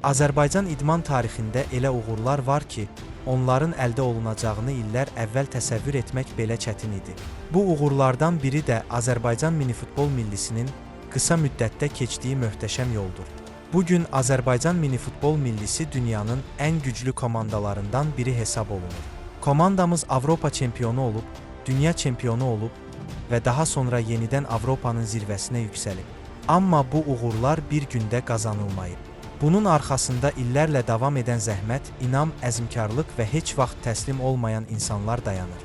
Azərbaycan idman tarixində elə uğurlar var ki, onların əldə olunacağını illər əvvəl təsəvvür etmək belə çətin idi. Bu uğurlardan biri də Azərbaycan minifutbol millisinin qısa müddətdə keçdiyi möhtəşəm yoldur. Bugün Azərbaycan minifutbol millisi dünyanın ən güclü komandalarından biri hesab olunur. Komandamız Avropa çempionu olub, dünya çempionu olub və daha sonra yenidən Avropanın zirvəsinə yüksəlib. Amma bu uğurlar bir gündə qazanılmayıb. Bunun arxasında illərlə davam edən zəhmət, inam, əzmkarlıq və heç vaxt təslim olmayan insanlar dayanır.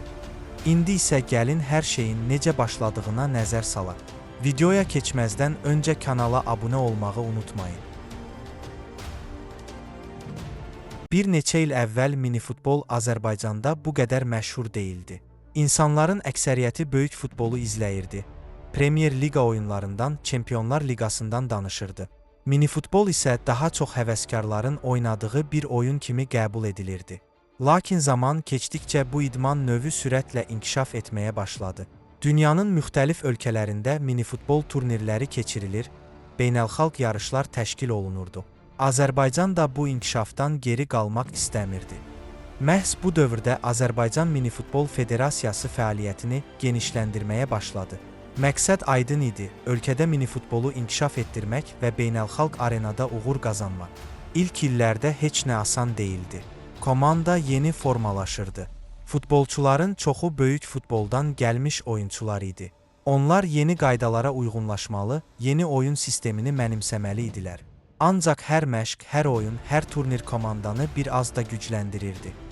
İndi isə gəlin hər şeyin necə başladığına nəzər salaq. Videoya keçməzdən öncə kanala abunə olmağı unutmayın. Bir neçə il əvvəl minifutbol Azərbaycanda bu qədər məşhur deyildi. İnsanların əksəriyyəti böyük futbolu izləyirdi. Premier Liqa oyunlarından, Çempionlar Liqasından danışırdı. Minifutbol isə daha çox həvəskarların oynadığı bir oyun kimi qəbul edilirdi. Lakin zaman keçdikcə bu idman növü sürətlə inkişaf etməyə başladı. Dünyanın müxtəlif ölkələrində minifutbol turnirləri keçirilir, beynəlxalq yarışlar təşkil olunurdu. Azərbaycan da bu inkişafdan geri qalmaq istəmirdi. Məhz bu dövrdə Azərbaycan Minifutbol Federasiyası fəaliyyətini genişləndirməyə başladı. Məqsəd aydın idi, ölkədə minifutbolu inkişaf etdirmək və beynəlxalq arenada uğur qazanmaq. İlk illərdə heç nə asan deyildi. Komanda yeni formalaşırdı. Futbolçuların çoxu böyük futboldan gəlmiş oyunçular idi. Onlar yeni qaydalara uyğunlaşmalı, yeni oyun sistemini mənimsəməli idilər. Ancaq hər məşq, hər oyun, hər turnir komandanı bir az da gücləndirirdi.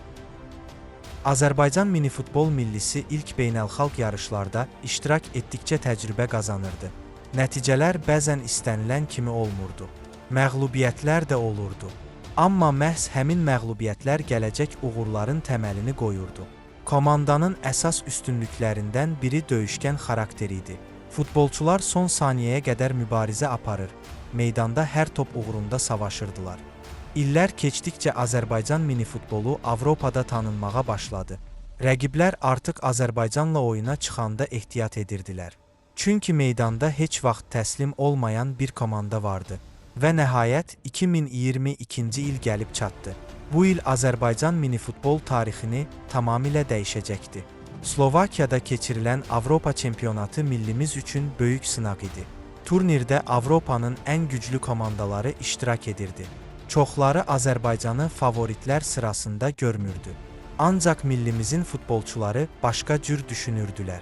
Azərbaycan minifutbol millisi ilk beynəlxalq yarışlarda iştirak etdikcə təcrübə qazanırdı. Nəticələr bəzən istənilən kimi olmurdu. Məğlubiyyətlər də olurdu. Amma məhz həmin məğlubiyyətlər gələcək uğurların təməlini qoyurdu. Komandanın əsas üstünlüklərindən biri döyüşkən xarakteri idi. Futbolçular son saniyəyə qədər mübarizə aparır, meydanda hər top uğrunda savaşırdılar. İllər keçdikcə Azərbaycan minifutbolu Avropada tanınmağa başladı. Rəqiblər artıq Azərbaycanla oyuna çıxanda ehtiyat edirdilər. Çünki meydanda heç vaxt təslim olmayan bir komanda vardı. Və nəhayət 2022-ci il gəlib çatdı. Bu il Azərbaycan minifutbol tarixini tamamilə dəyişəcəkdi. Slovakiyada keçirilən Avropa çempionatı millimiz üçün böyük sınaq idi. Turnirdə Avropanın ən güclü komandaları iştirak edirdi. Çoxları Azərbaycanı favoritlər sırasında görmürdü. Ancaq millimizin futbolçuları başqa cür düşünürdülər.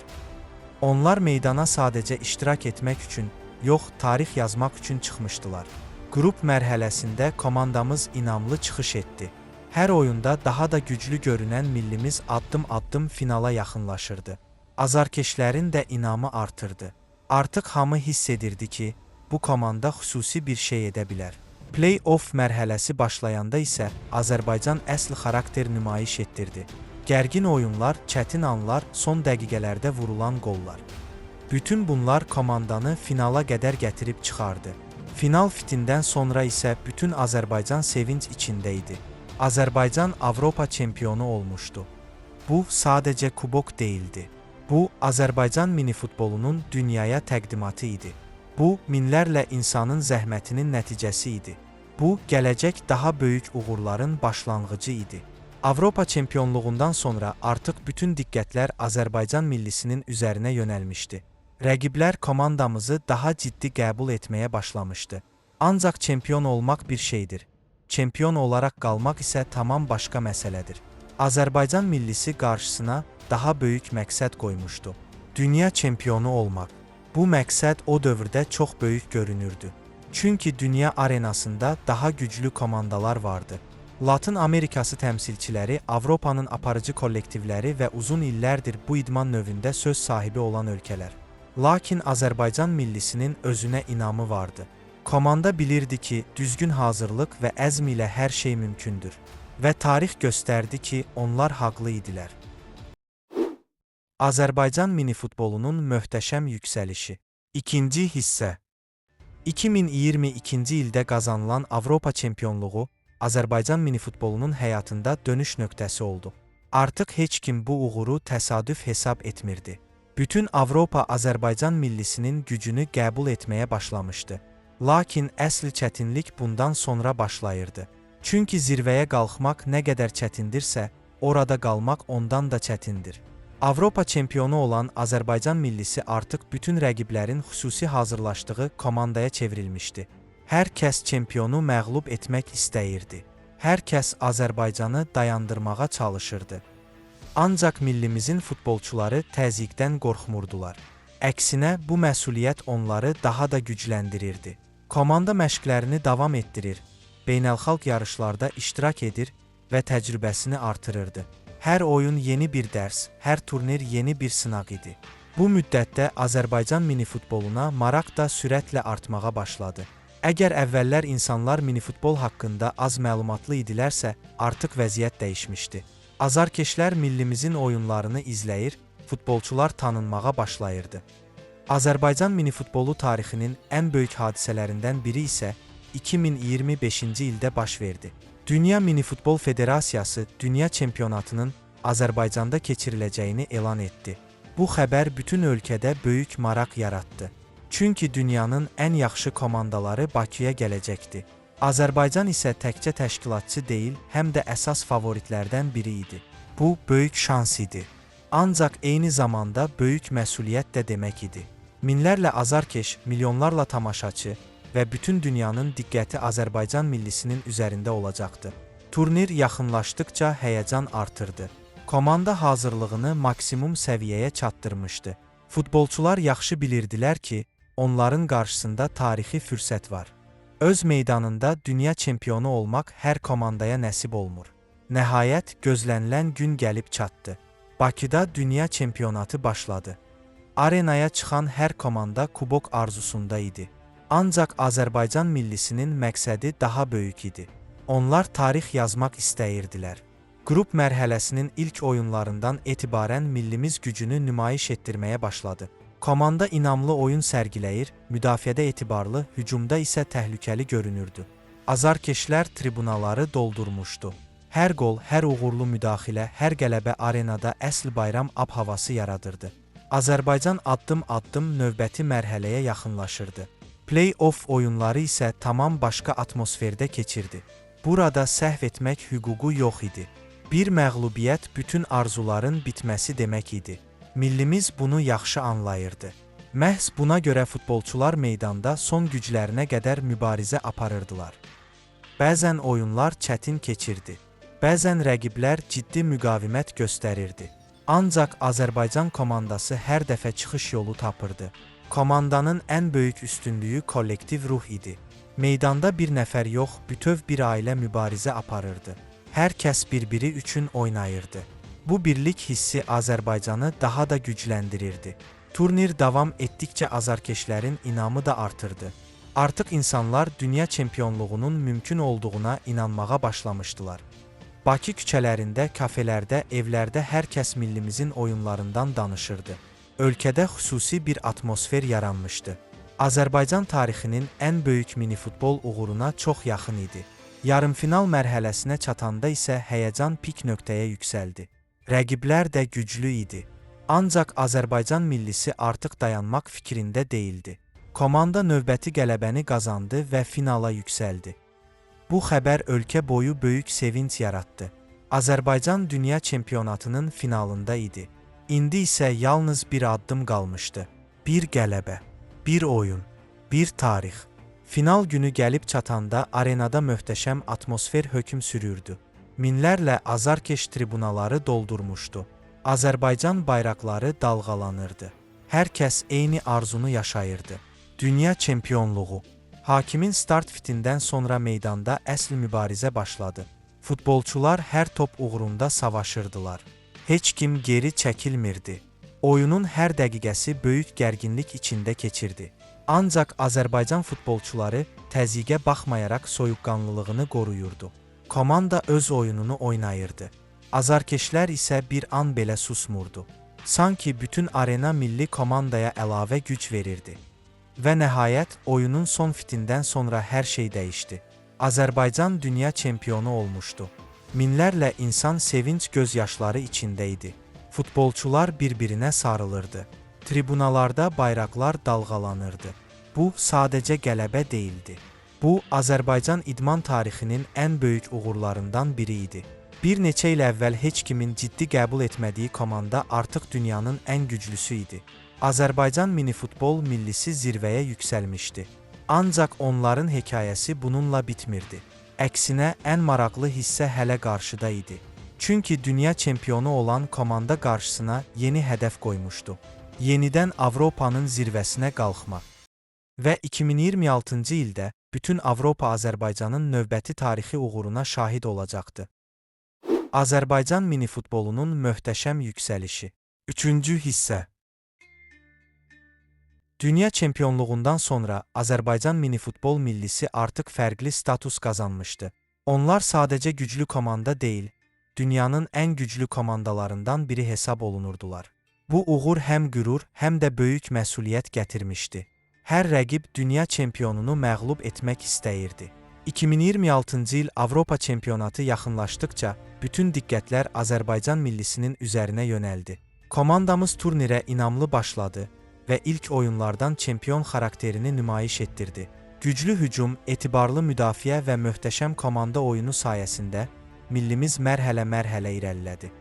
Onlar meydana sadəcə iştirak etmək üçün, yox, tarix yazmaq üçün çıxmışdılar. Qrup mərhələsində komandamız inamlı çıxış etdi. Hər oyunda daha da güclü görünən millimiz addım-addım finala yaxınlaşırdı. Azarkeşlərin də inamı artırdı. Artıq hamı hiss edirdi ki, bu komanda xüsusi bir şey edə bilər. Play-off mərhələsi başlayanda isə Azərbaycan əsl xarakter nümayiş etdirdi. Gərgin oyunlar, çətin anlar, son dəqiqələrdə vurulan qollar. Bütün bunlar komandanı finala qədər gətirib çıxardı. Final fitindən sonra isə bütün Azərbaycan sevinc içində idi. Azərbaycan Avropa çempionu olmuşdu. Bu sadəcə kubok deyildi. Bu, Azərbaycan minifutbolunun dünyaya təqdimatı idi. Bu, minlərlə insanın zəhmətinin nəticəsi idi. Bu, gələcək daha böyük uğurların başlanğıcı idi. Avropa çempionluğundan sonra artıq bütün diqqətlər Azərbaycan millisinin üzərinə yönəlmişdi. Rəqiblər komandamızı daha ciddi qəbul etməyə başlamışdı. Ancaq çempion olmaq bir şeydir. Çempion olaraq qalmaq isə tamam başqa məsələdir. Azərbaycan millisi qarşısına daha böyük məqsəd qoymuşdu. Dünya çempionu olmaq. Bu məqsəd o dövrdə çox böyük görünürdü. Çünki dünya arenasında daha güclü komandalar vardı. Latın Amerikası təmsilçiləri, Avropanın aparıcı kollektivləri və uzun illərdir bu idman növündə söz sahibi olan ölkələr. Lakin Azərbaycan millisinin özünə inamı vardı. Komanda bilirdi ki, düzgün hazırlıq və əzm ilə hər şey mümkündür. Və tarix göstərdi ki, onlar haqlı idilər. Azərbaycan minifutbolunun möhtəşəm yüksəlişi. İkinci hissə. 2022-ci ildə qazanılan Avropa çempionluğu Azərbaycan minifutbolunun həyatında dönüş nöqtəsi oldu. Artıq heç kim bu uğuru təsadüf hesab etmirdi. Bütün Avropa Azərbaycan millisinin gücünü qəbul etməyə başlamışdı. Lakin əsl çətinlik bundan sonra başlayırdı. Çünki zirvəyə qalxmaq nə qədər çətindirsə, orada qalmaq ondan da çətindir. Avropa çempionu olan Azərbaycan millisi artıq bütün rəqiblərin xüsusi hazırlaşdığı komandaya çevrilmişdi. Hər kəs çempionu məğlub etmək istəyirdi. Hər kəs Azərbaycanı dayandırmağa çalışırdı. Ancaq millimizin futbolçuları təzyiqdən qorxmurdular. Əksinə, bu məsuliyyət onları daha da gücləndirirdi. Komanda məşqlərini davam etdirir, beynəlxalq yarışlarda iştirak edir və təcrübəsini artırırdı. Hər oyun yeni bir dərs, hər turnir yeni bir sınaq idi. Bu müddətdə Azərbaycan minifutboluna maraq da sürətlə artmağa başladı. Əgər əvvəllər insanlar minifutbol haqqında az məlumatlı idilərsə, artıq vəziyyət dəyişmişdi. Azarkeşlər millimizin oyunlarını izləyir, futbolçular tanınmağa başlayırdı. Azərbaycan minifutbolu tarixinin ən böyük hadisələrindən biri isə 2025-ci ildə baş verdi. Dünya Minifutbol Federasiyası dünya çempionatının Azərbaycanda keçiriləcəyini elan etdi. Bu xəbər bütün ölkədə böyük maraq yaratdı. Çünki dünyanın ən yaxşı komandaları Bakıya gələcəkdi. Azərbaycan isə təkcə təşkilatçı deyil, həm də əsas favoritlərdən biri idi. Bu, böyük şans idi. Ancaq eyni zamanda böyük məsuliyyət də demək idi. Minlərlə azarkeş, milyonlarla tamaşaçı və bütün dünyanın diqqəti Azərbaycan millisinin üzərində olacaqdı. Turnir yaxınlaşdıqca həyəcan artırdı. Komanda hazırlığını maksimum səviyyəyə çatdırmışdı. Futbolçular yaxşı bilirdilər ki, onların qarşısında tarixi fürsət var. Öz meydanında dünya çempionu olmaq hər komandaya nəsib olmur. Nəhayət, gözlənilən gün gəlib çatdı. Bakıda dünya çempionatı başladı. Arenaya çıxan hər komanda kubok arzusunda idi. Ancaq Azərbaycan millisinin məqsədi daha böyük idi. Onlar tarix yazmaq istəyirdilər. Qrup mərhələsinin ilk oyunlarından etibarən millimiz gücünü nümayiş etdirməyə başladı. Komanda inamlı oyun sərgiləyir, müdafiədə etibarlı, hücumda isə təhlükəli görünürdü. Azarkeşlər tribunaları doldurmuşdu. Hər qol, hər uğurlu müdaxilə, hər qələbə arenada əsl bayram ab-havası yaradırdı. Azərbaycan addım-addım növbəti mərhələyə yaxınlaşırdı. Play-off oyunları isə tamam başqa atmosferdə keçirdi. Burada səhv etmək hüququ yox idi. Bir məğlubiyyət bütün arzuların bitməsi demək idi. Millimiz bunu yaxşı anlayırdı. Məhz buna görə futbolçular meydanda son güclərinə qədər mübarizə aparırdılar. Bəzən oyunlar çətin keçirdi. Bəzən rəqiblər ciddi müqavimət göstərirdi. Ancaq Azərbaycan komandası hər dəfə çıxış yolu tapırdı. Komandanın ən böyük üstünlüyü kollektiv ruh idi. Meydanda bir nəfər yox, bütöv bir ailə mübarizə aparırdı. Hər kəs bir-biri üçün oynayırdı. Bu birlik hissi Azərbaycanı daha da gücləndirirdi. Turnir davam etdikcə azarkeşlərin inamı da artırdı. Artıq insanlar dünya çempionluğunun mümkün olduğuna inanmağa başlamışdılar. Bakı küçələrində, kafelərdə, evlərdə hər kəs millimizin oyunlarından danışırdı. Ölkədə xüsusi bir atmosfer yaranmışdı. Azərbaycan tarixinin ən böyük minifutbol uğuruna çox yaxın idi. Yarımfinal mərhələsinə çatanda isə həyəcan pik nöqtəyə yüksəldi. Rəqiblər də güclü idi. Ancaq Azərbaycan millisi artıq dayanmaq fikrində deyildi. Komanda növbəti qələbəni qazandı və finala yüksəldi. Bu xəbər ölkə boyu böyük sevinç yaratdı. Azərbaycan dünya çempionatının finalında idi. İndi isə yalnız bir addım qalmışdı. Bir qələbə, bir oyun, bir tarix. Final günü gəlib çatanda arenada möhtəşəm atmosfer hökm sürürdü. Minlərlə azarkeş tribunaları doldurmuşdu. Azərbaycan bayraqları dalğalanırdı. Hər kəs eyni arzunu yaşayırdı. Dünya çempionluğu. Hakimin start fitindən sonra meydanda əsl mübarizə başladı. Futbolçular hər top uğrunda savaşırdılar. Heç kim geri çəkilmirdi. Oyunun hər dəqiqəsi böyük gərginlik içində keçirdi. Ancaq Azərbaycan futbolçuları təzyiqə baxmayaraq soyuqqanlılığını qoruyurdu. Komanda öz oyununu oynayırdı. Azarkeşlər isə bir an belə susmurdu. Sanki bütün arena milli komandaya əlavə güc verirdi. Və nəhayət, oyunun son fitindən sonra hər şey dəyişdi. Azərbaycan dünya çempionu olmuşdu. Minlərlə insan sevinç gözyaşları içində idi. Futbolçular bir-birinə sarılırdı. Tribunalarda bayraqlar dalğalanırdı. Bu sadəcə qələbə deyildi. Bu, Azərbaycan idman tarixinin ən böyük uğurlarından biri idi. Bir neçə il əvvəl heç kimin ciddi qəbul etmədiyi komanda artıq dünyanın ən güclüsü idi. Azərbaycan minifutbol millisi zirvəyə yüksəlmişdi. Ancaq onların hekayəsi bununla bitmirdi. Əksinə, ən maraqlı hissə hələ qarşıda idi. Çünki dünya çempionu olan komanda qarşısına yeni hədəf qoymuşdu. Yenidən Avropanın zirvəsinə qalxmaq. Və 2026-cı ildə bütün Avropa Azərbaycanın növbəti tarixi uğuruna şahid olacaqdı. Azərbaycan minifutbolunun möhtəşəm yüksəlişi. 3-cü hissə. Dünya çempionluğundan sonra Azərbaycan minifutbol millisi artıq fərqli status qazanmışdı. Onlar sadəcə güclü komanda deyil, dünyanın ən güclü komandalarından biri hesab olunurdular. Bu uğur həm qürur, həm də böyük məsuliyyət gətirmişdi. Hər rəqib dünya çempionunu məğlub etmək istəyirdi. 2026-cı il Avropa çempionatı yaxınlaşdıqca bütün diqqətlər Azərbaycan millisinin üzərinə yönəldi. Komandamız turnirə inamlı başladı və ilk oyunlardan çempion xarakterini nümayiş etdirdi. Güclü hücum, etibarlı müdafiə və möhtəşəm komanda oyunu sayəsində millimiz mərhələ-mərhələ irəlilədi.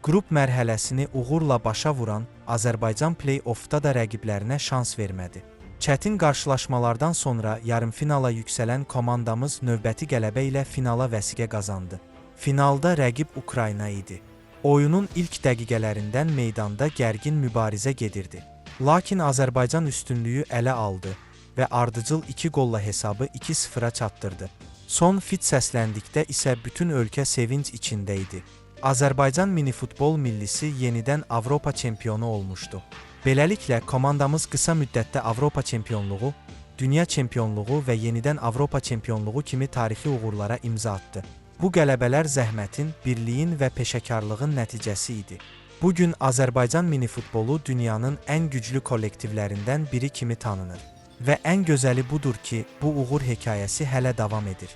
Qrup mərhələsini uğurla başa vuran Azərbaycan play-offda da rəqiblərinə şans vermədi. Çətin qarşılaşmalardan sonra yarımfinala yüksələn komandamız növbəti qələbə ilə finala vəsiqə qazandı. Finalda rəqib Ukrayna idi. Oyunun ilk dəqiqələrindən meydanda gərgin mübarizə gedirdi. Lakin Azərbaycan üstünlüyü ələ aldı və ardıcıl 2 qolla hesabı 2-0-a çatdırdı. Son fit səsləndikdə isə bütün ölkə sevinc içində idi. Azərbaycan minifutbol millisi yenidən Avropa çempionu olmuşdu. Beləliklə, komandamız qısa müddətdə Avropa çempionluğu, dünya çempionluğu və yenidən Avropa çempionluğu kimi tarixi uğurlara imza atdı. Bu qələbələr zəhmətin, birliyin və peşəkarlığın nəticəsi idi. Bugün Azərbaycan minifutbolu dünyanın ən güclü kollektivlərindən biri kimi tanınır. Və ən gözəli budur ki, bu uğur hekayəsi hələ davam edir.